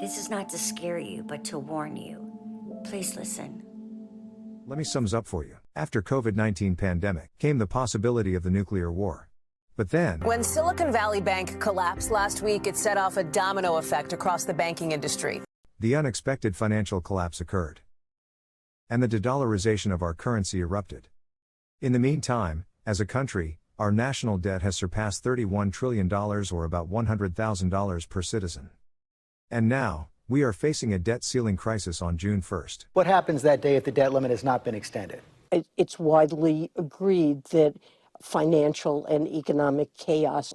This is not to scare you, but to warn you. Please listen. Let me sums up for you. After COVID-19 pandemic came the possibility of the nuclear war. But then, when Silicon Valley Bank collapsed last week, it set off a domino effect across the banking industry. the unexpected financial collapse occurred. And the de-dollarization of our currency erupted. In the meantime, as a country, our national debt has surpassed $31 trillion or about $100,000 per citizen. And now, we are facing a debt ceiling crisis on June 1st. What happens that day if the debt limit has not been extended? It's widely agreed that financial and economic chaos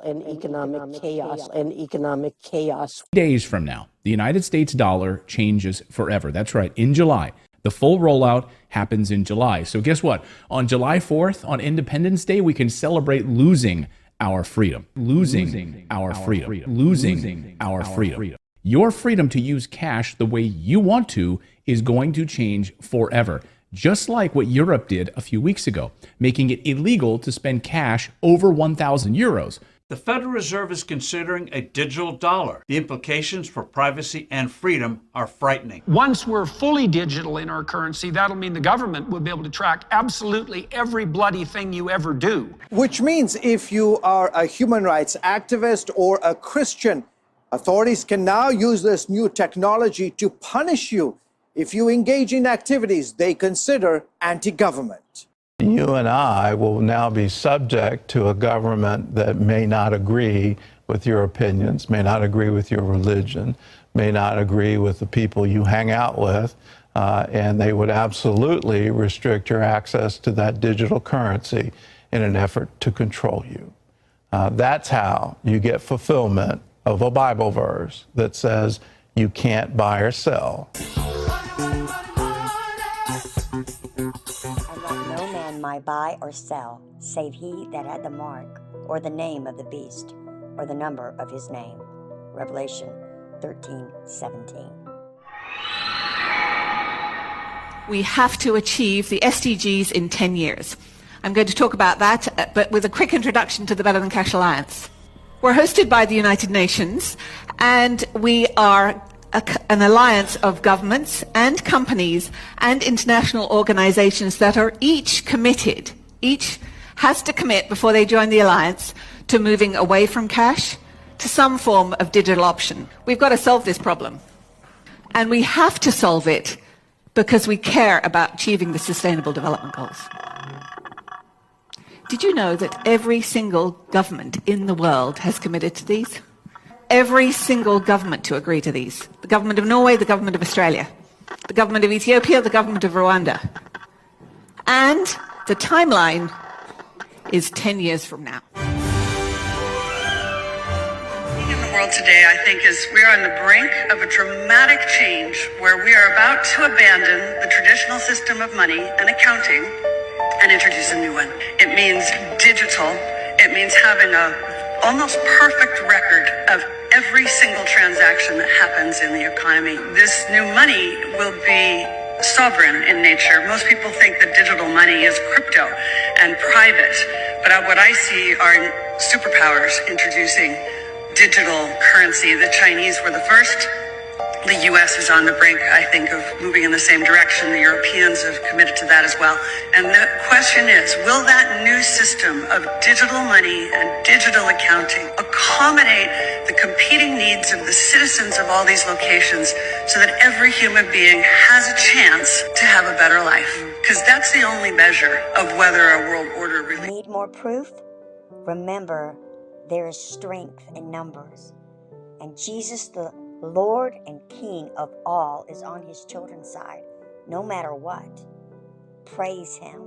Days from now, the United States dollar changes forever. That's right, in July. The full rollout happens in July. So guess what? On July 4th, on Independence Day, we can celebrate losing our freedom. Losing our freedom. Your freedom to use cash the way you want to is going to change forever. Just like what Europe did a few weeks ago, making it illegal to spend cash over 1,000 euros. The Federal Reserve is considering a digital dollar. The implications for privacy and freedom are frightening. Once we're fully digital in our currency, that'll mean the government will be able to track absolutely every bloody thing you ever do. Which means if you are a human rights activist or a Christian, authorities can now use this new technology to punish you if you engage in activities they consider anti-government. You and I will now be subject to a government that may not agree with your opinions, may not agree with your religion, may not agree with the people you hang out with, and they would absolutely restrict your access to that digital currency in an effort to control you. That's how you get fulfillment of a Bible verse that says you can't buy or sell. No man might buy or sell, save he that had the mark, or the name of the beast, or the number of his name. Revelation 13:17. We have to achieve the SDGs in 10 years. I'm going to talk about that, but with a quick introduction to the Better Than Cash Alliance. We're hosted by the United Nations, and we are an alliance of governments and companies and international organizations that are each committed, each has to commit before they join the alliance to moving away from cash to some form of digital option. We've got to solve this problem. And we have to solve it because we care about achieving the Sustainable Development Goals. Did you know that every single government in the world has committed to these? Every single government to agree to these. The government of Norway, the government of Australia, the government of Ethiopia, the government of Rwanda. And the timeline is 10 years from now. In the world today, I think, is we are on the brink of a dramatic change where we are about to abandon the traditional system of money and accounting and introduce a new one. It means digital. It means having a almost perfect record of every single transaction that happens in the economy. This new money will be sovereign in nature. Most people think that digital money is crypto and private, but what I see are superpowers introducing digital currency. The Chinese were the first. The U.S. is on the brink, I think, of moving in the same direction. The Europeans have committed to that as well. And the question is, will that new system of digital money and digital accounting accommodate the competing needs of the citizens of all these locations so that every human being has a chance to have a better life? Because that's the only measure of whether a world order really... Need more proof? Remember, there is strength in numbers. And Jesus, the Lord and King of all, is on his children's side, no matter what. Praise him.